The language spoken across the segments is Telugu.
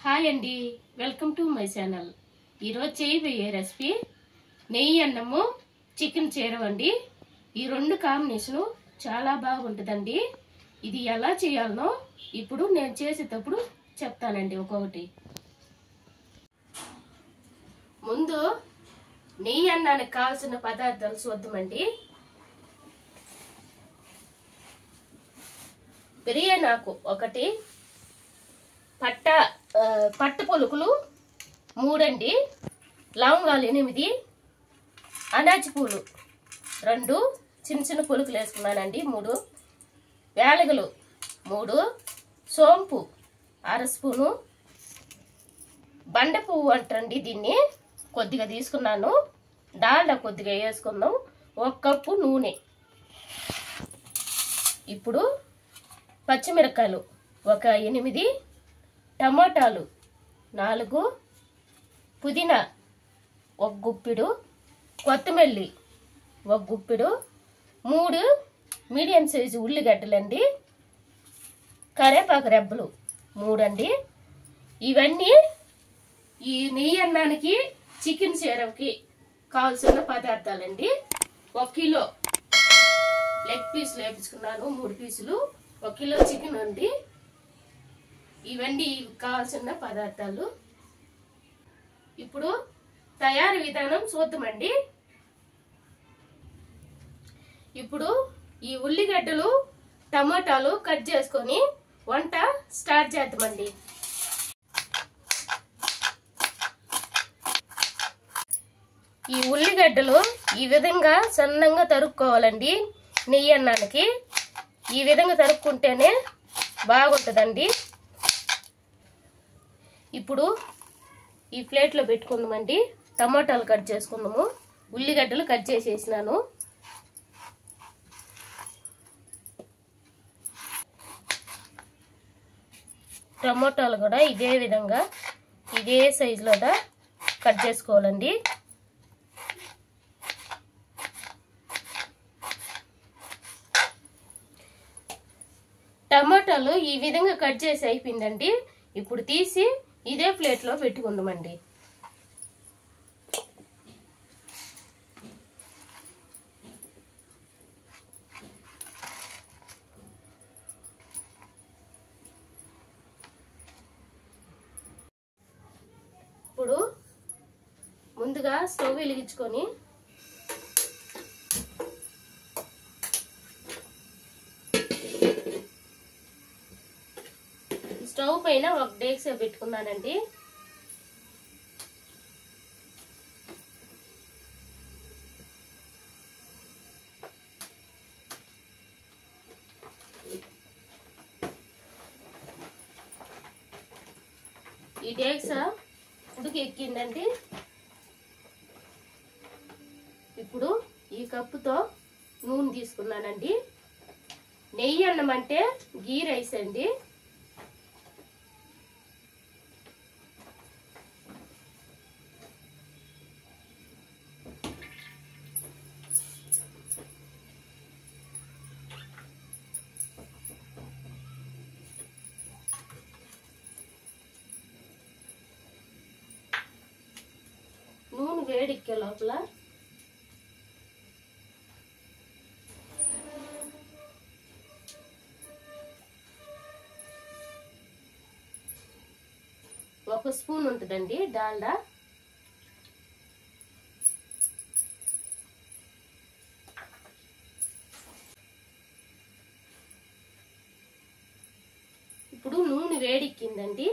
హాయ్ అండి, వెల్కమ్ టు మై ఛానల్. ఈరోజు చేయబోయే రెసిపీ నెయ్యి అన్నము చికెన్ చేరవండి. ఈ రెండు కాంబినేషను చాలా బాగుంటుందండి. ఇది ఎలా చేయాలనో ఇప్పుడు నేను చేసేటప్పుడు చెప్తానండి. ఒక్కొక్కటి ముందు నెయ్యి అన్నానికి కావాల్సిన పదార్థాలు చూద్దామండి. బిర్యానీ ఆకు ఒకటి, పట్టు పొలుకులు 3 అండి, లవంగాలు 8, అనాచి పూలు 2, చిన్న చిన్న పొలుకులు వేసుకున్నానండి 3, యాలకులు 3, సోంపు 1/2 స్పూను, బండ పువ్వు అంటండి దీన్ని కొద్దిగా తీసుకున్నాను, డాల్డా కొద్దిగా వేసుకుందాం, 1 కప్పు నూనె. ఇప్పుడు పచ్చిమిరపకాయలు 8, టమాటాలు 4, పుదీనా 1 గుప్పిడు, కొత్తిమీర 1 గుప్పిడు, 3 మీడియం సైజు ఉల్లిగడ్డలండి, కరివేపాకు రెబ్బలు 3 అండి. ఇవన్నీ ఈ నెయ్యి అన్నానికి చికెన్ చేరవకి కావాల్సిన పదార్థాలండి. 1 కిలో లెగ్ పీసులు వేపించుకున్నాను, 3 పీసులు, 1 కిలో చికెన్ అండి. ఇవన్నీ కావాల్సిన పదార్థాలు. ఇప్పుడు తయారీ విధానం చూద్దామండి. ఇప్పుడు ఈ ఉల్లిగడ్డలు టమాటాలు కట్ చేసుకొని వంట స్టార్ట్ చేద్దామండి. ఈ ఉల్లిగడ్డలు ఈ విధంగా సన్నంగా తరుక్కోవాలండి. నెయ్యి అన్నానికి ఈ విధంగా తరుక్కుంటేనే బాగుంటుందండి. ఇప్పుడు ఈ ప్లేట్లో పెట్టుకుందామండి. టమాటాలు కట్ చేసుకుందాము. ఉల్లిగడ్డలు కట్ చేసేసినాను. టమాటాలు కూడా ఇదే విధంగా ఇదే సైజులో కట్ చేసుకోవాలండి. టమాటాలు ఈ విధంగా కట్ చేసి అయిపోయిందండి. ఇప్పుడు తీసి ఇదే ప్లేట్లో పెట్టుకుందామండి. ఇప్పుడు ముందుగా స్టవ్ వెలిగించుకొని స్టవ్ పైన 1 డేక్సా పెట్టుకున్నానండి. ఈ డేక్సా ఉడికి ఎక్కిందండి. ఇప్పుడు ఈ కప్పుతో నూనె తీసుకున్నానండి. నెయ్యి అన్నం అంటే గీ రైస్ అండి. నూనె వేడెక్కే లోపల ఒక స్పూన్ ఉంటుందండి డాల్డా, ఇప్పుడు నూనె వేడెక్కిందండి.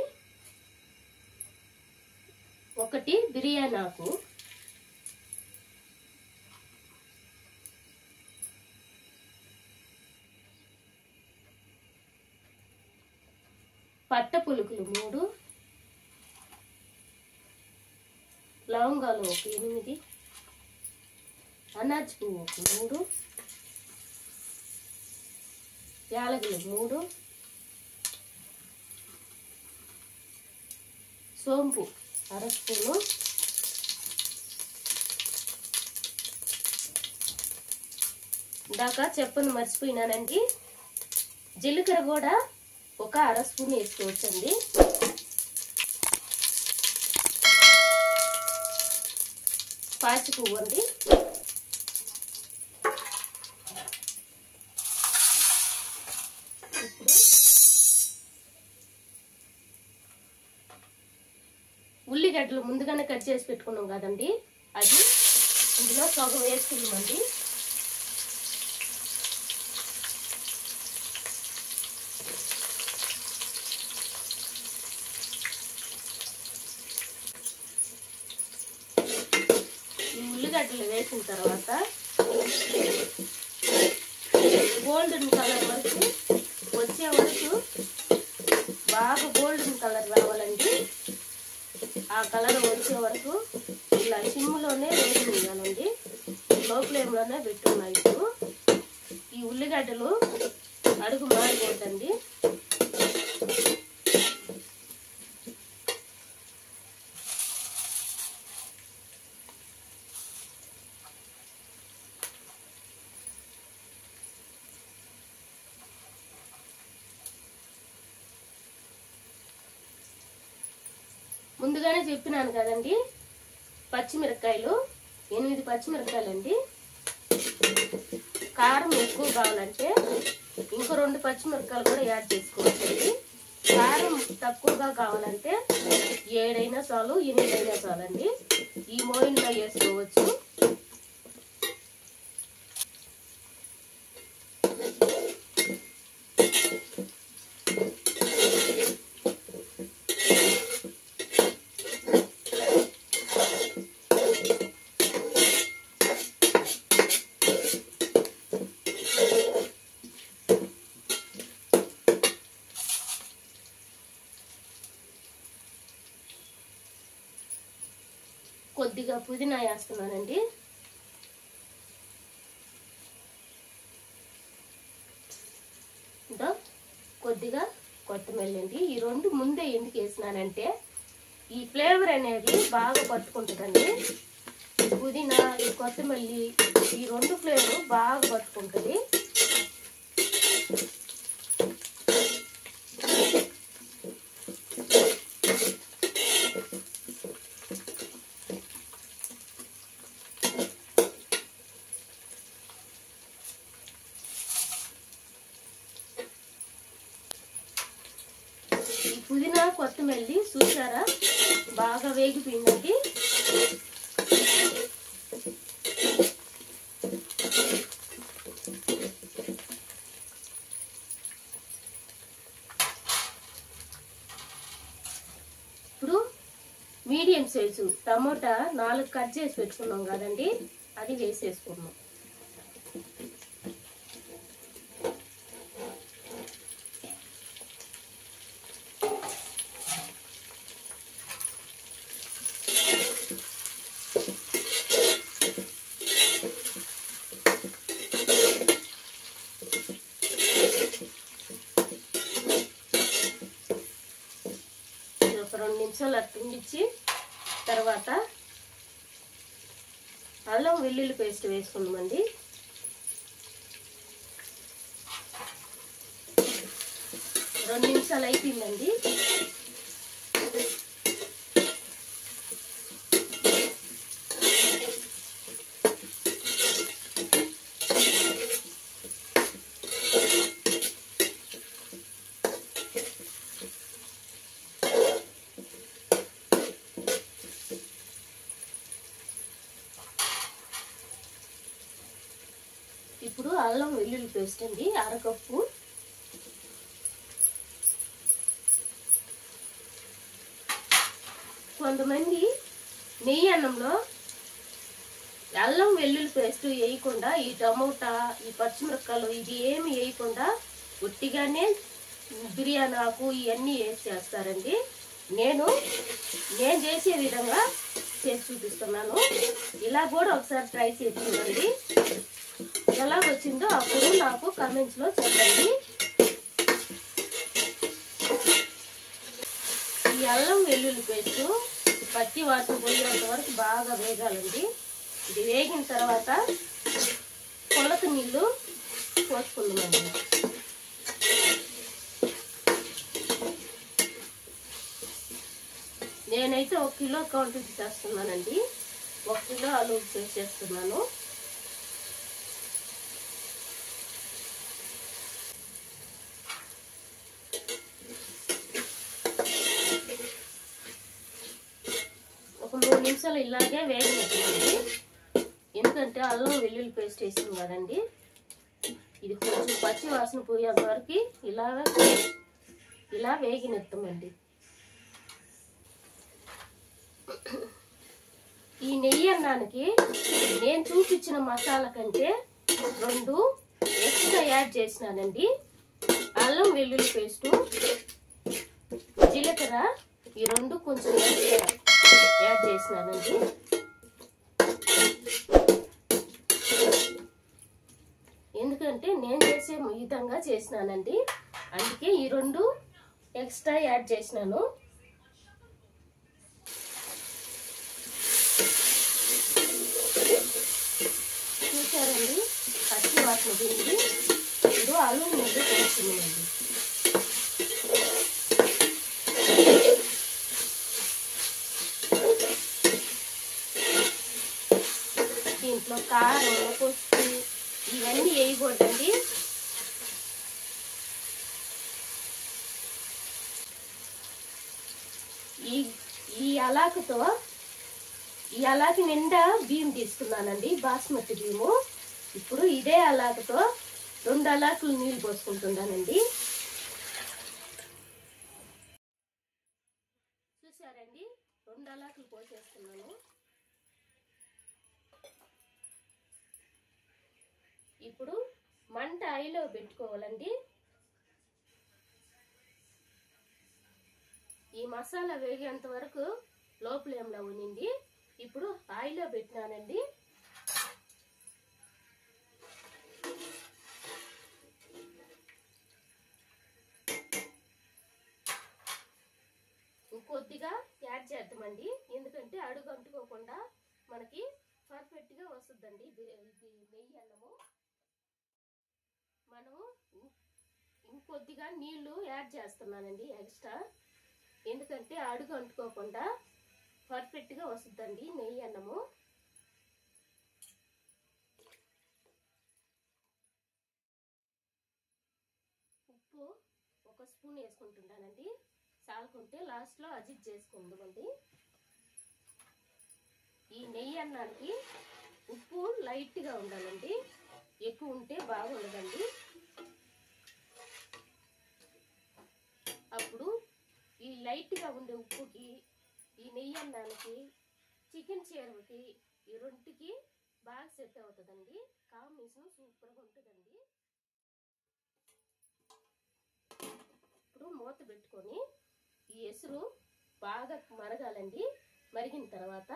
1 బిర్యానీ ఆకు, పట్ట పులుకులు 3, లవంగాలు 8, అనాచి పువ్వు 3, యాలకులు 3, సోంపు 1/2 స్పూను, ఇందాక చెప్పను మర్చిపోయినానండి, జీలకర్ర కూడా 1/2 స్పూన్ వేసుకోవచ్చండి. పాచి పువ్వు అండి. ఇప్పుడు ఉల్లిగడ్డలు ముందుగానే కట్ చేసి పెట్టుకున్నాం కదండి, అది ఇందులో సగం వేసుకున్నామండి. ఈ ఉల్లిగడ్డలు వేసిన తర్వాత గోల్డెన్ కలర్ వరకు వచ్చే వరకు బాగా గోల్డెన్ కలర్ రావాలండి. ఆ కలర్ వచ్చే వరకు ఇలా సిమ్లోనే వేసుకున్నానండి, లో ఫ్లేమ్లోనే పెట్టున్నాయి. ఇప్పుడు ఈ ఉల్లిగడ్డలు అడుగు మారిపోతండి. ముందుగానే చెప్పినాను కదండి, పచ్చిమిరపకాయలు 8 పచ్చిమిరపకాయలండి. కారం ఎక్కువ కావాలంటే ఇంకో 2 పచ్చిమిరపకాయలు కూడా యాడ్ చేసుకోవచ్చండి. కారం తక్కువగా కావాలంటే 7 అయినా చాలు, 8 అయినా చాలండి. ఈ మోయిన్లో వేసుకోవచ్చు. కొద్దిగా పుదీనా వేస్తున్నానండి. ఇంకా కొద్దిగా కొత్తిమీర అండి. ఈ రెండు ముందే ఎందుకు వేసినానంటే ఈ ఫ్లేవర్ అనేది బాగా పట్టుకుంటుందండి. పుదీనా, ఈ కొత్తిమీర, ఈ రెండు ఫ్లేవర్ బాగా పట్టుకుంటుంది. పుదీనా కొత్తిమీర చూసారా బాగా వేగిపోయిందండి. ఇప్పుడు మీడియం సైజు టమోటా 4 కట్ చేసి పెట్టుకున్నాం కదండి, అది వేసేసుకున్నాం. ఒక 2 నిమిషాలు అట్టుండిచ్చి తర్వాత అల్లం వెల్లుల్లి పేస్ట్ వేసుకుందామండి. రెండు నిమిషాలు అయిపోయిందండి. ఇప్పుడు అల్లం వెల్లుల్లి పేస్ట్ అండి 1/2 కప్పు. కొంతమంది నెయ్యి అన్నంలో అల్లం వెల్లుల్లి పేస్ట్ వేయకుండా ఈ టమోటా, ఈ పచ్చిమిరపకాయలు ఇది ఏమి వేయకుండా ఒట్టిగానే బిర్యానీ ఆకు ఇవన్నీ వేసి చేస్తారండి. నేను చేసే విధంగా చేసి చూపిస్తున్నాను. ఇలా కూడా ఒకసారి ట్రై చేసి చూడండి. ఎలా వచ్చిందో అప్పుడు నాకు కామెంట్స్లో చెప్పండి. ఈ అల్లం వెల్లుల్లి పేస్ట్ పచ్చి వాసన పోయేంత వరకు బాగా వేగాలండి. ఇది వేగిన తర్వాత కొలత నీళ్ళు పోసుకుందామండి. నేనైతే 1 కిలో క్వాంటిటీ చేస్తున్నానండి. 1 కిలో ఆలు చేసేస్తున్నాను. ఒక 3 నిమిషాలు ఇలాగే వేగనివ్వండి. ఎందుకంటే అల్లం వెల్లుల్లి పేస్ట్ వేసాం కదండి, ఇది కొంచెం పచ్చి వాసన పోయేంత వరకు ఇలా వేగినెత్తామండి. ఈ నెయ్యి అన్నానికి నేను చూపించిన మసాలా కంటే 2 ఎక్స్ట్రా యాడ్ చేసినానండి. అల్లం వెల్లుల్లి పేస్టు, జీలకర్ర, ఈ 2 కొంచెం యాడ్ చేసినానండి. ఎందుకంటే నేను చేసే విధంగా చేసినానండి, అందుకే ఈ 2 ఎక్స్ట్రా యాడ్ చేసినాను. చూసారండి, పచ్చి వాసన పోయింది. ఇప్పుడు అల్లం ముద్ద వేస్తున్నానండి. దీంట్లో కారం, పసుపు ఇవన్నీ వేయకూడదండి. ఈ అలాకి నిండా బియ్యం తీసుకున్నానండి, బాస్మతి బియ్యము. ఇప్పుడు ఇదే అలాకతో 2 అలాకులు నీళ్ళు పోసుకుంటున్నానండి. చూసారండి, 2 అలాకులు పోసేస్తున్నాను. ఇప్పుడు మంట హైలో పెట్టుకోవాలండి. ఈ మసాలా వేగేంత వరకు లో ఫ్లేమ్లో ఉనింది. ఇప్పుడు ఆయిల్లో పెట్టినానండి. ఇంకొద్దిగా యాడ్ చేద్దామండి, ఎందుకంటే అడుగు అంటుకోకుండా మనకి పర్ఫెక్ట్గా వస్తుందండి నెయ్యి అన్నము. మనము ఇంకొద్దిగా నీళ్లు యాడ్ చేస్తున్నానండి ఎక్స్ట్రా, ఎందుకంటే అడుగు అంటుకోకుండా పర్ఫెక్ట్గా వస్తుందండి నెయ్యి అన్నము. ఉప్పు 1 స్పూన్ వేసుకుంటున్నానండి, చాలుకుంటే లాస్ట్లో అడ్జస్ట్ చేసుకుందామండి. ఈ నెయ్యి అన్నానికి ఉప్పు లైట్గా ఉండాలండి, ఎక్కువ ఉంటే బాగుండదండి. అప్పుడు ఈ లైట్గా ఉండే ఉప్పుకి, ఈ నెయ్యి అన్నానికి, చికెన్ చేరువకి, ఈ 2కి బాగా సెట్ అవుతుందండి. కాంబినేషన్ సూపర్గా ఉంటుందండి. ఇప్పుడు మూత పెట్టుకొని ఈ ఎసురు బాగా మరగాలండి. మరిగిన తర్వాత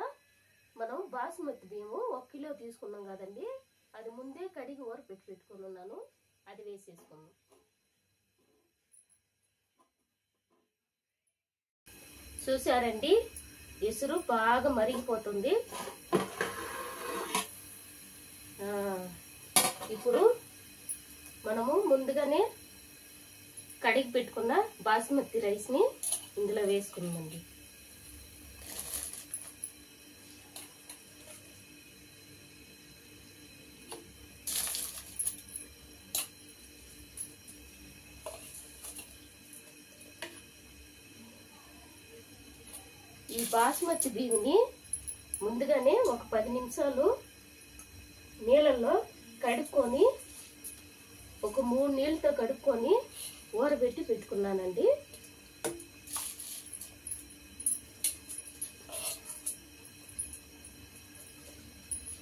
మనం బాస్మతి బియ్యము 1 కిలో తీసుకున్నాం కదండి, అది ముందే కడిగి పెట్టుకొని ఉన్నాను, అది వేసేసుకున్నాం. చూసారండి, ఎసురు బాగా మరిగిపోతుంది. ఇప్పుడు మనము ముందుగానే కడిగి పెట్టుకున్న బాస్మతి రైస్ని ఇందులో వేసుకుందామండి. ఈ బాస్మతి బియ్యంని ముందుగానే ఒక 10 నిమిషాలు నీళ్ళల్లో కడుక్కొని, ఒక 3 నీళ్ళతో కడుక్కొని ఊరబెట్టి పెట్టుకున్నానండి.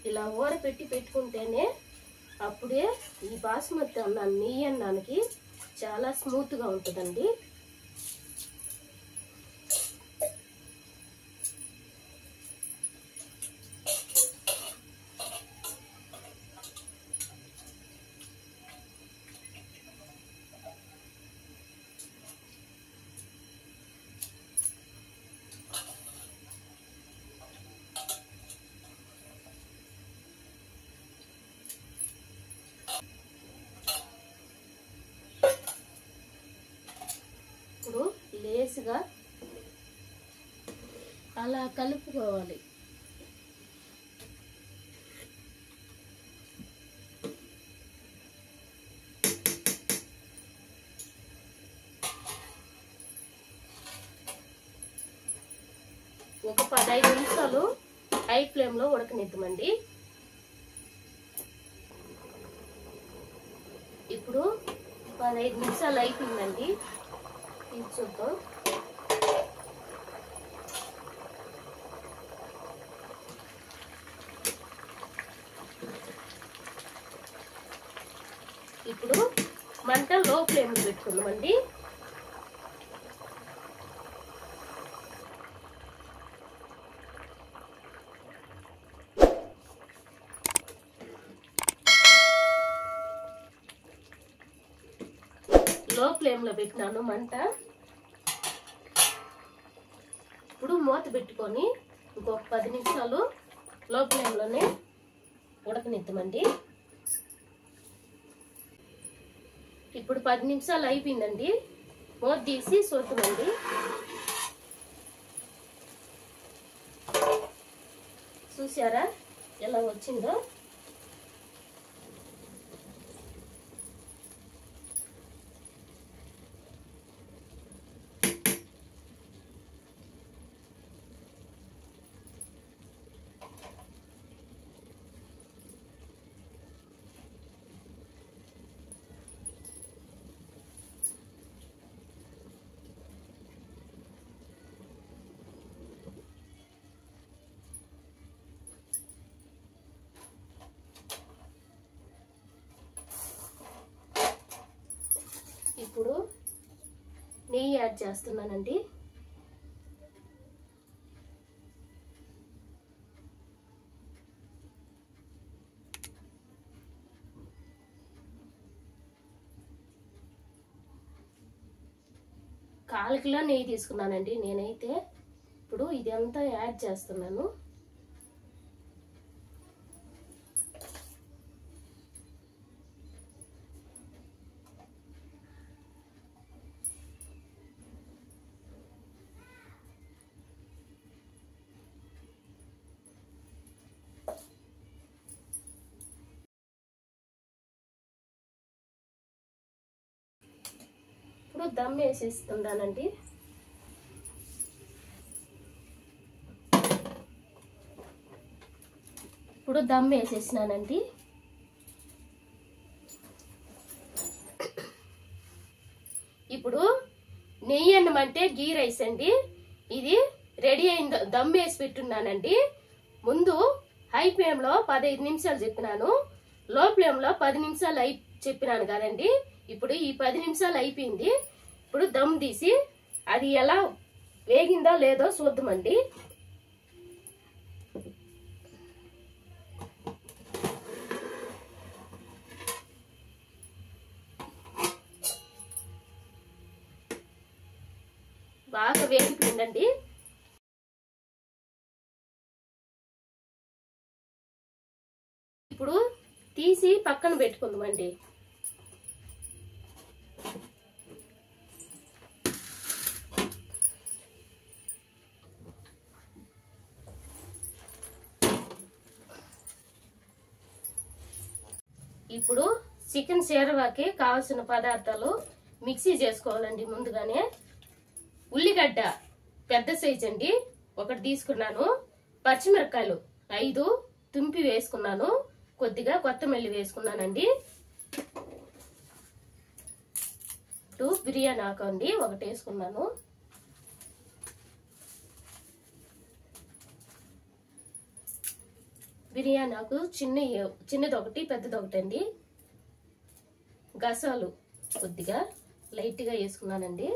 ఇలా ఊరబెట్టి పెట్టుకుంటేనే అప్పుడే ఈ బాస్మతి అన్నాన్ని, నెయ్యి అన్నానికి చాలా స్మూత్గా ఉంటుందండి. ఇప్పుడు లేసుగా అలా కలుపుకోవాలి. ఒక 15 నిమిషాలు హై ఫ్లేమ్లో ఉడకనిద్దామండి. ఇప్పుడు 15 నిమిషాలు అయిపోయిందండి. ఇది చూద్దాం. ఇప్పుడు మంట లో ఫ్లేమ్ పెట్టుకుందామండి. లో ఫ్లేమ్లో పెట్టినాను మంట. ఇప్పుడు మూత పెట్టుకొని ఇంకొక 10 నిమిషాలు లో ఫ్లేమ్లోనే ఉడకనిద్దామండి. ఇప్పుడు 10 నిమిషాలు అయిపోయిందండి. మూత తీసి చూద్దామండి. చూసారా ఎలా వచ్చిందో? ఇప్పుడు నెయ్యి యాడ్ చేస్తున్నానండి. కాల్ కిలో నెయ్యి తీసుకున్నానండి నేనైతే. ఇప్పుడు ఇదంతా యాడ్ చేస్తున్నాను. ఇప్పుడు దమ్ వేసేస్తున్నానండి. ఇప్పుడు దమ్ వేసేసినానండి. ఇప్పుడు నెయ్యి అన్నం అంటే గీ రైస్ అండి. ఇది రెడీ అయింది. దమ్ వేసి పెట్టున్నానండి. ముందు హై ఫ్లేమ్లో 15 నిమిషాలు చెప్పినాను, లో ఫ్లేమ్లో 10 నిమిషాలు చెప్పినాను కదండి. ఇప్పుడు ఈ 10 నిమిషాలు అయిపోయింది. ఇప్పుడు దమ్ తీసి అది ఎలా వేగిందో లేదో చూద్దామండి. బాగా వేగిపోయిందండి. ఇప్పుడు తీసి పక్కన పెట్టుకుందామండి. ఇప్పుడు చికెన్ షేర్వాకి కావాల్సిన పదార్థాలు మిక్సీ చేసుకోవాలండి. ముందుగానే ఉల్లిగడ్డ పెద్ద సైజు అండి ఒకటి తీసుకున్నాను. పచ్చిమిరపకాయలు 5 తుంపి వేసుకున్నాను. కొద్దిగా కొత్తిమీర వేసుకున్నానండి. ఇప్పుడు బిర్యానీ ఆకు అండి ఒకటి వేసుకున్నాను. బిర్యానీ ఆకు చిన్నది ఒకటి, పెద్దది ఒకటి అండి. గసాలు కొద్దిగా లైట్గా వేసుకున్నానండి.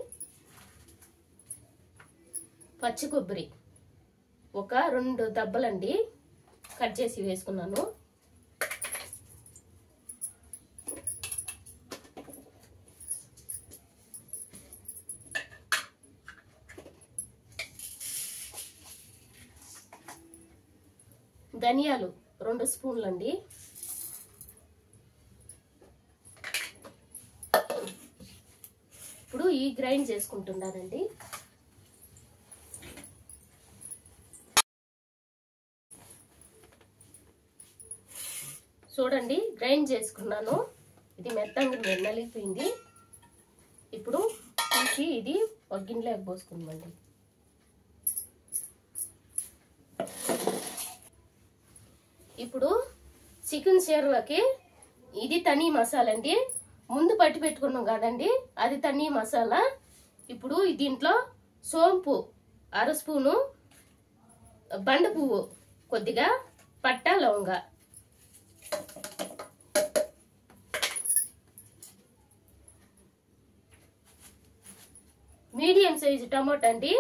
పచ్చి కొబ్బరి ఒక 2 దబ్బలండి కట్ చేసి వేసుకున్నాను. ధనియాలు 2 స్పూన్లు అండి. ఇప్పుడు ఈ గ్రైండ్ చేసుకుంటున్నానండి. చూడండి గ్రైండ్ చేసుకున్నాను. ఇది మెత్తగా నలిగిపోయింది. ఇప్పుడు తీసి ఇది ఒక గిన్నెలోకి పోసుకుందామండి. ఇప్పుడు చికెన్ చీరలోకి ఇది తని మసాలా అండి, ముందు పట్టి పెట్టుకున్నాం కదండి అది తని మసాలా. ఇప్పుడు దీంట్లో సోంపు 1/2 స్పూను, బండ పువ్వు కొద్దిగా, పట్ట లవంగ, మీడియం సైజు టమోటా అండి,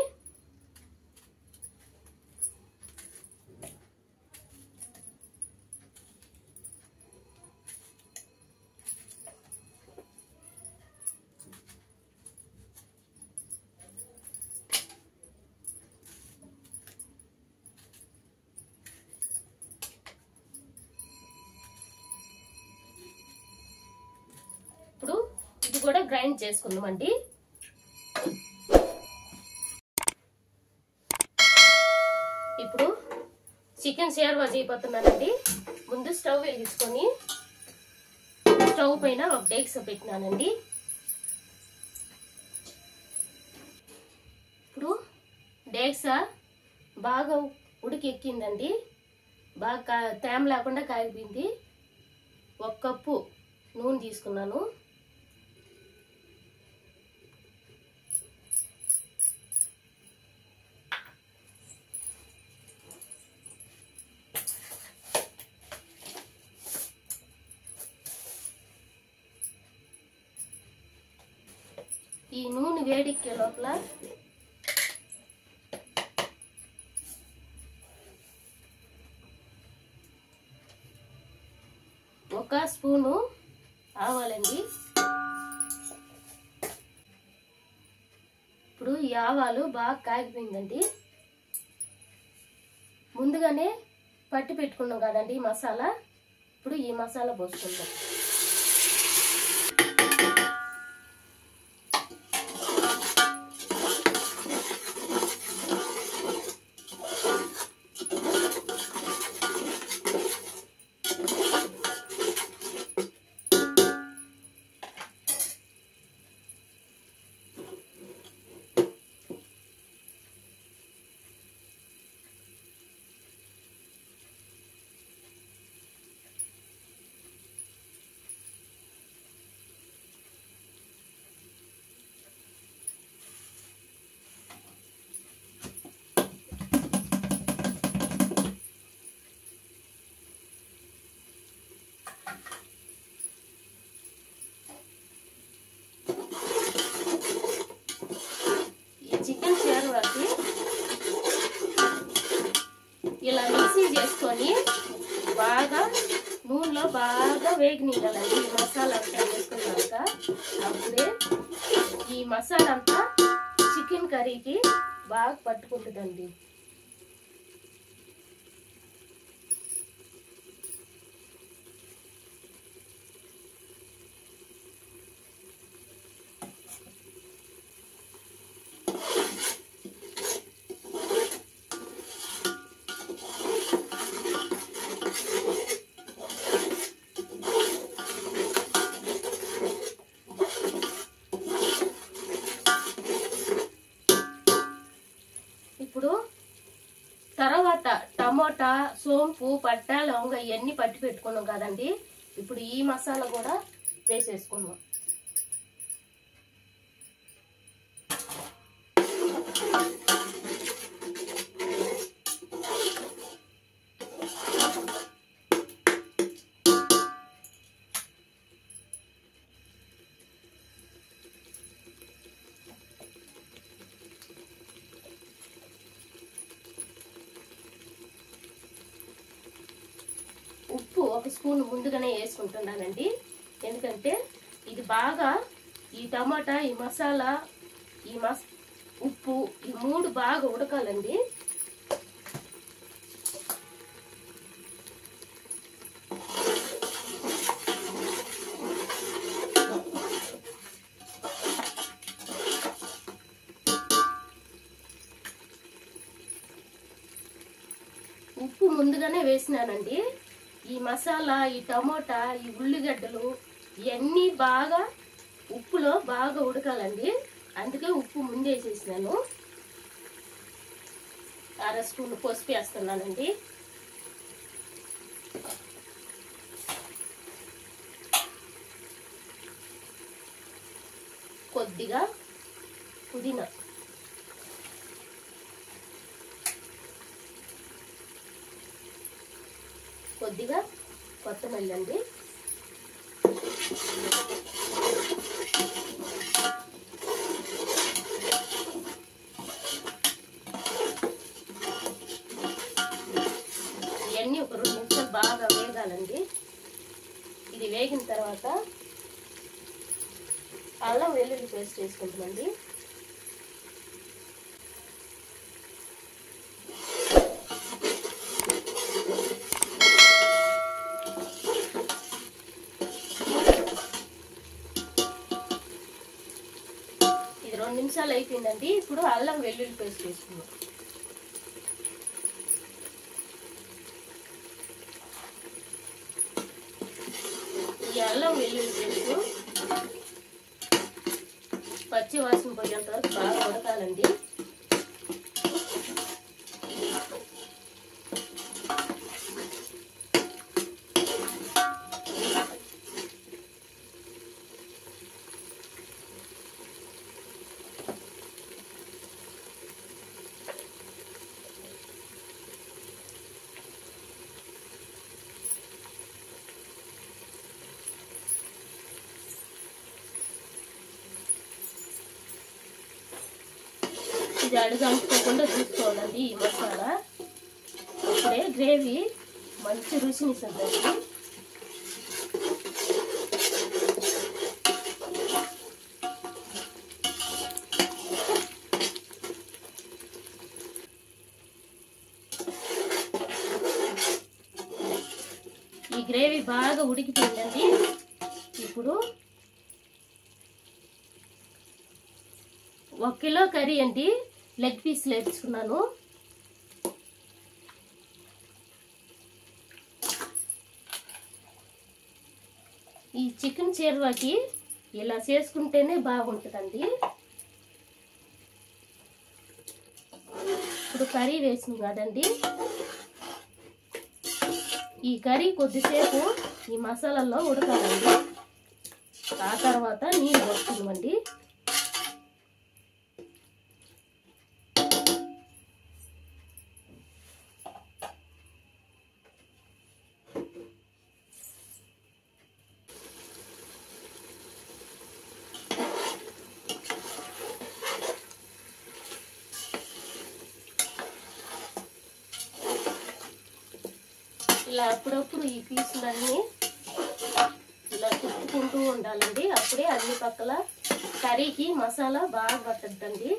ఇప్పుడు ఇది కూడా గ్రైండ్ చేసుకుందామండి. ఇప్పుడు చికెన్ షేర్వా చేయబోతున్నానండి. ముందు స్టవ్ వెలిగించుకొని స్టవ్ పైన ఒక డేక్స పెట్టినానండి. ఇప్పుడు డేక్స బాగా ఉడికెక్కిందండి, బాగా తేమ లేకుండా కాగిపోయింది. 1 కప్పు నూనె తీసుకున్నాను. ఈ నూనె వేడెక్కే లోపల ఒక స్పూను ఆవాలండి. ఇప్పుడు ఈ ఆవాలు బాగా కాగిపోయిందండి. ముందుగానే పట్టి పెట్టుకున్నాం కదండి ఈ మసాలా, ఇప్పుడు ఈ మసాలా పోసుకుందాం. చికెన్ షేర్వాకి ఇలా మిక్సీ చేసుకొని బాగా నూనెలో బాగా వేగనీయాలండి. ఈ మసాలా అంతా వేసుకున్నాక అప్పుడే ఈ మసాలా అంతా చికెన్ కర్రీకి బాగా పట్టుకుంటుందండి. ఇప్పుడు తర్వాత టమోటా, సోంపు, పట్ట, లవంగ ఇవన్నీ పట్టి పెట్టుకున్నాం కదండి. ఇప్పుడు ఈ మసాలా కూడా వేసేసుకున్నాం. ఉప్పు 1 స్పూన్ ముందుగానే వేసుకుంటున్నానండి, ఎందుకంటే ఇది బాగా ఈ టమాటా, ఈ మసాలా, ఉప్పు ఈ 3 బాగా ఉడకాలండి. ఉప్పు ముందుగానే వేసినానండి. ఈ మసాలా, ఈ టమోటా, ఈ ఉల్లిగడ్డలు ఇవన్నీ బాగా ఉప్పులో బాగా ఉడకాలండి, అందుకే ఉప్పు ముందే వేసేసినాను. 1/2 స్పూన్ పసుపు వేస్తున్నానండి. కొద్దిగా పుదీనా, కొద్దిగా కొత్తిమీర అండి, ఇవన్నీ ఒక 2 నిమిషాలు బాగా వేగాలండి. ఇది వేగిన తర్వాత అల్లం వెల్లుల్లి పేస్ట్ వేసుకుంటామండి. ఇది 2 నిమిషాలు అయిపోయిందండి. ఇప్పుడు అల్లం వెల్లుల్లి పేస్ట్ వేసుకున్నాం. ఈ అల్లం వెల్లుల్లి పేస్ట్ పచ్చి వాసన పోయేంత వరకు బాగా ఉడకాలండి. ఇది అడుగు అంటుకోకుండా చూసుకోవాలండి. ఈ మసాలా అప్పుడే గ్రేవీ మంచి రుచినిస్తుందండి. ఈ గ్రేవీ బాగా ఉడికిపోయిందండి. ఇప్పుడు 1 కిలో కర్రీ అండి, లెగ్ పీస్లు వేసుకున్నాను. ఈ చికెన్ చేరువాకి ఇలా చేసుకుంటేనే బాగుంటుందండి. ఇప్పుడు కర్రీ వేసాం కదండి, ఈ కర్రీ కొద్దిసేపు ఈ మసాలాల్లో ఉడకాలండి. ఆ తర్వాత నీళ్ళు పోసుకుందామండి. ఇలా అప్పుడప్పుడు ఈ పీసులన్నీ ఇలా తిప్పుకుంటూ ఉండాలండి. అప్పుడే అన్ని పక్కల కర్రీకి మసాలా బాగా పట్టద్దండి.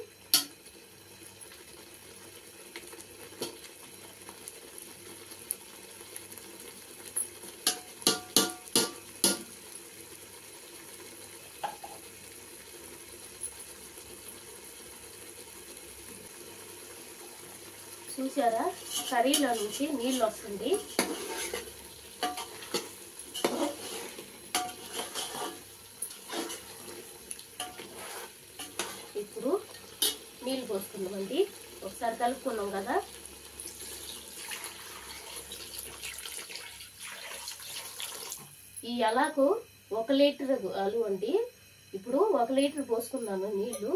చూసారా, కర్రీలో నుంచి నీళ్ళు వస్తుంది. ఇప్పుడు నీళ్ళు పోసుకుందామండి. ఒకసారి కలుపుకున్నాం కదా, ఈ అలాకు 1 లీటర్ అలు అండి. ఇప్పుడు 1 లీటర్ పోసుకున్నాను నీళ్లు.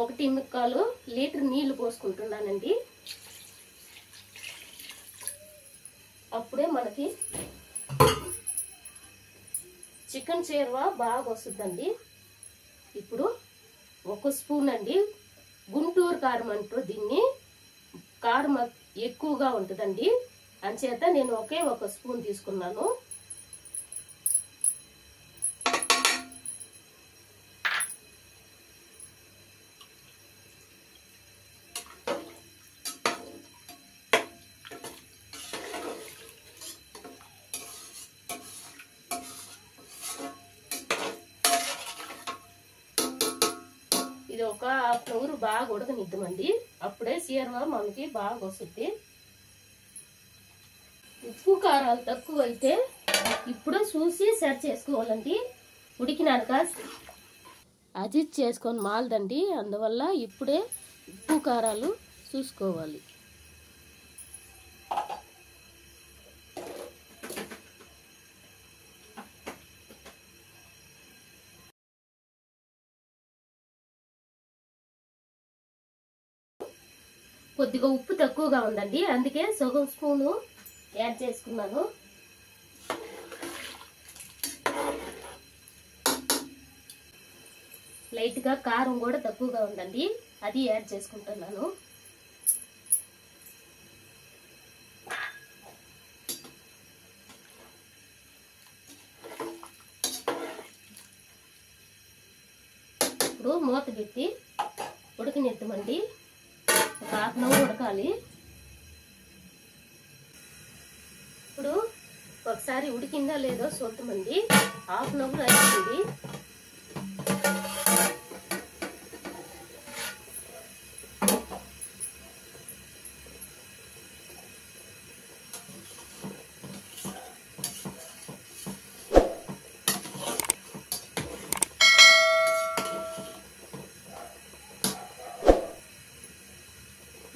ఒకటి ముక్కాలు లీటర్ నీళ్లు పోసుకుంటున్నానండి. అప్పుడే మనకి చికెన్ చేరువా బాగా వస్తుందండి. ఇప్పుడు 1 స్పూన్ అండి, గుంటూరు కారం అంటారు దీన్ని. కారం ఎక్కువగా ఉంటుందండి, అంచేత నేను ఒకే 1 స్పూన్ తీసుకున్నాను. ఇది ఒక 1/2 అవర్ బాగా ఉడకనిద్దామండి. అప్పుడే చీరవ మనకి బాగా వస్తుంది. ఉప్పు కారాలు తక్కువ అయితే ఇప్పుడు చూసి సెట్ చేసుకోవాలండి. ఉడికినాక అడ్జస్ట్ చేసుకొని మాలదండి. అందువల్ల ఇప్పుడే ఉప్పు కారాలు చూసుకోవాలి. కొద్దిగా ఉప్పు తక్కువగా ఉందండి, అందుకే సగం స్పూను యాడ్ చేసుకున్నాను. లైట్గా కారం కూడా తక్కువగా ఉందండి, అది యాడ్ చేసుకుంటున్నాను. ఇప్పుడు మూత పెట్టి ఉడకనిద్దామండి. ఒక హాఫ్ అన్ అవర్ ఉడకాలి. ఇప్పుడు ఒకసారి ఉడికిందా లేదో చూద్దామండి. హాఫ్ అన్ అవర్ అయిపోయింది.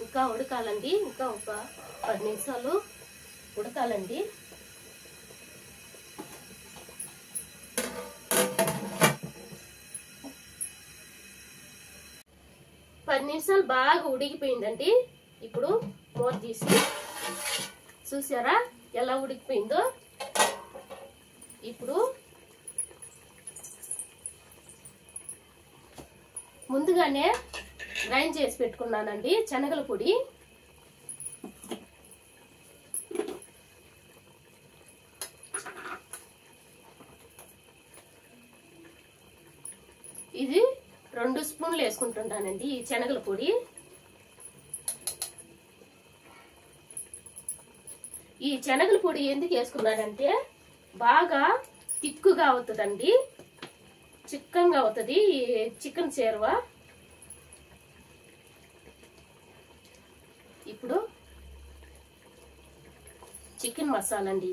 ఇంకా ఉడకాలండి, ఇంకా ఒక 10 నిమిషాలు ఉడకాలండి. పది నిమిషాలు బాగా ఉడికిపోయిందండి. ఇప్పుడు మూత తీసి చూసారా ఎలా ఉడికిపోయిందో. ఇప్పుడు ముందుగానే గ్రైండ్ చేసి పెట్టుకున్నానండి శనగల పొడి. ఇది 2 స్పూన్లు వేసుకుంటున్నానండి ఈ శనగల పొడి. ఈ శనగల పొడి ఎందుకు వేసుకున్నానంటే బాగా తిక్కుగా అవుతుందండి, చిక్కగా అవుతుంది ఈ చికెన్ చేరువ. ఇప్పుడు చికెన్ మసాలా అండి,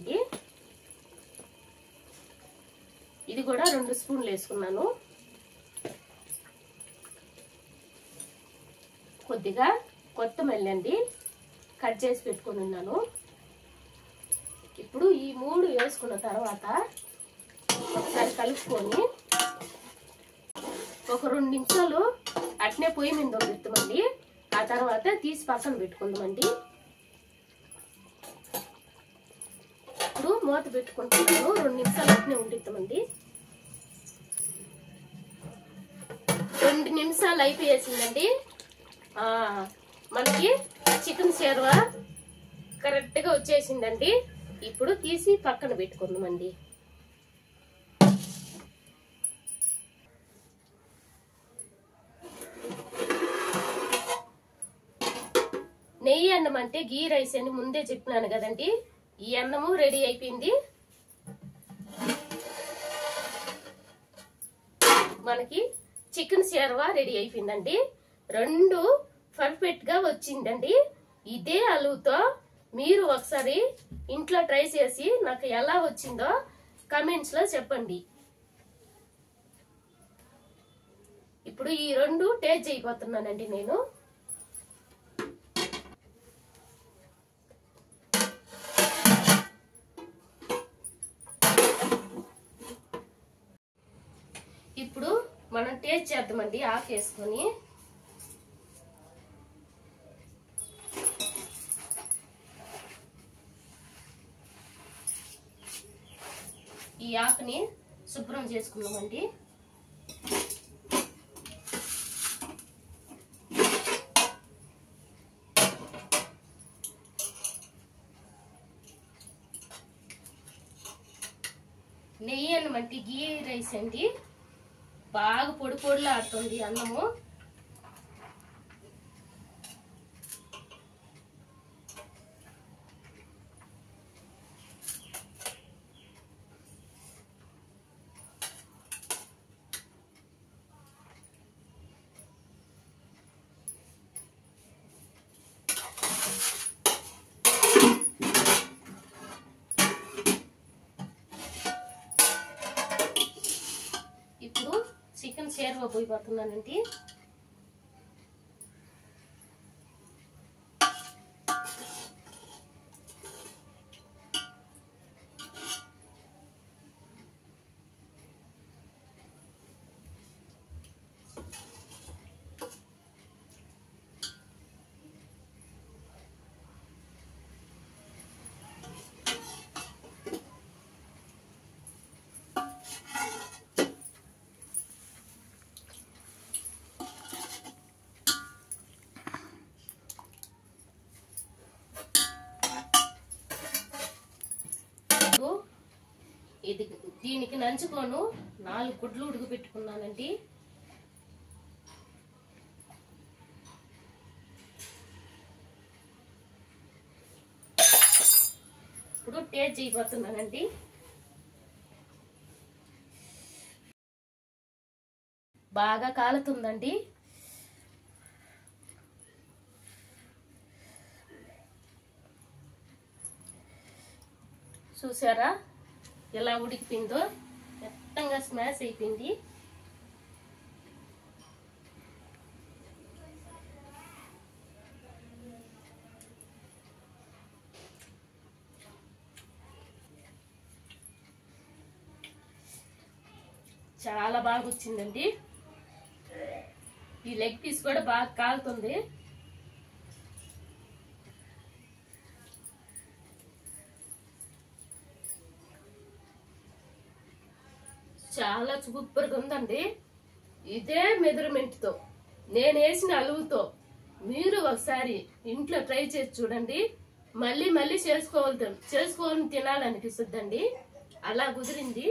ఇది కూడా 2 స్పూన్లు వేసుకున్నాను. కొద్దిగా కొత్తిమీర అండి కట్ చేసి పెట్టుకుని ఉన్నాను. ఇప్పుడు ఈ 3 వేసుకున్న తర్వాత ఒకసారి కలుపుకొని ఒక 2 నిమిషాలు అట్నే పొయ్యి మీద పెడతామండి. ఆ తర్వాత తీసి పక్కన పెట్టుకుందామండి. ఇప్పుడు మూత పెట్టుకుంటున్నాను, 2 నిమిషాలు అట్నే ఉండిద్దామండి. 2 నిమిషాలు అయిపోయేసిందండి. మనకి చికెన్ చేరువ కరెక్ట్గా వచ్చేసిందండి. ఇప్పుడు తీసి పక్కన పెట్టుకుందామండి. నెయ్యి అన్నం అంటే గీ రైస్ అని ముందే చెప్పినాను కదండి. ఈ అన్నము రెడీ అయిపోయింది. మనకి చికెన్ షేర్వా రెడీ అయిపోయిందండి. 2 పర్ఫెక్ట్ గా వచ్చిందండి. ఇదే అలువుతో మీరు ఒకసారి ఇంట్లో ట్రై చేసి నాకు ఎలా వచ్చిందో కామెంట్స్ లో చెప్పండి. ఇప్పుడు ఈ 2 టేస్ట్ చేయబోతున్నానండి నేను. ఇప్పుడు మనం టేస్ట్ చేద్దామండి ఆకు వేసుకొని. ఈ ఆకుని శుభ్రం చేసుకుందామండి. నెయ్యి అన్నం అంటే గీ రైస్ అండి, బాగా పొడి పొడిలాడుతుంది అన్నము. చేరువ పోయిపోతున్నానండి. ఇది దీనికి నంచుకోను 4 గుడ్లు ఉడకబెట్టుకున్నానండి. ఇప్పుడు టేస్ట్ చేయబోతున్నానండి. బాగా కాలుతుందండి. చూసారా ఎలా ఉడికిపోయిందో, మెత్తంగా స్మాష్ అయిపోయింది. చాలా బాగా వచ్చిందండి. ఈ లెగ్ పీస్ కూడా బాగా కాలుతుంది. చాలా సూపర్గా ఉందండి. ఇదే మెజర్మెంట్ తో నేను వేసిన అలువుతో మీరు ఒకసారి ఇంట్లో ట్రై చేసి చూడండి. మళ్ళీ మళ్ళీ చేసుకోవాలని తినాలనిపిస్తుందండి. అలా కుదిరింది.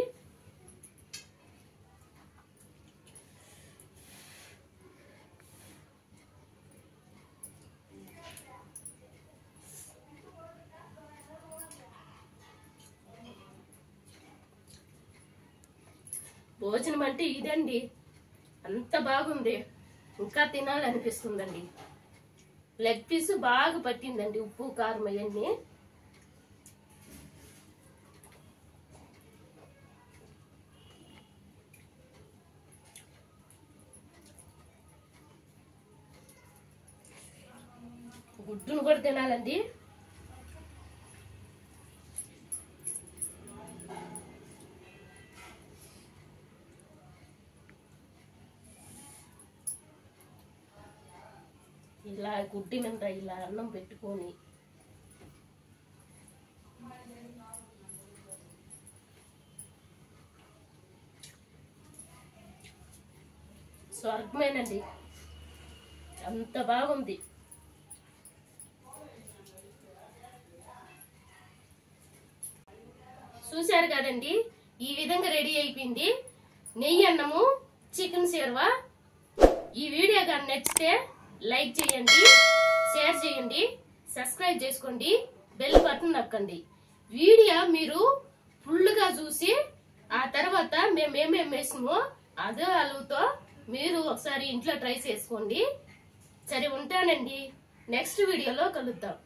భోజనం అంటే ఇదండి. అంత బాగుంది. ఇంకా తినాలనిపిస్తుందండి. లెగ్ పీస్ బాగా పట్టిందండి, ఉప్పు కారం అవన్నీ. గుడ్డును కూడా తినాలండి. ఇలా గుడ్డి మీద ఇలా అన్నం పెట్టుకొని స్వర్గమేనండి. అంత బాగుంది. చూశారు కదండి, ఈ విధంగా రెడీ అయిపోయింది నెయ్యి అన్నము చికెన్ షేర్వా. ఈ వీడియో కానీ నచ్చితే లైక్ చేయండి, షేర్ చేయండి, సబ్స్క్రైబ్ చేసుకోండి, బెల్ బటన్ నొక్కండి. వీడియో మీరు ఫుల్గా చూసి ఆ తర్వాత మేము ఏమేమి వేసామో అదే అలుగుతో మీరు ఒకసారి ఇంట్లో ట్రై చేసుకోండి. సరే, ఉంటానండి. నెక్స్ట్ వీడియోలో కలుద్దాం.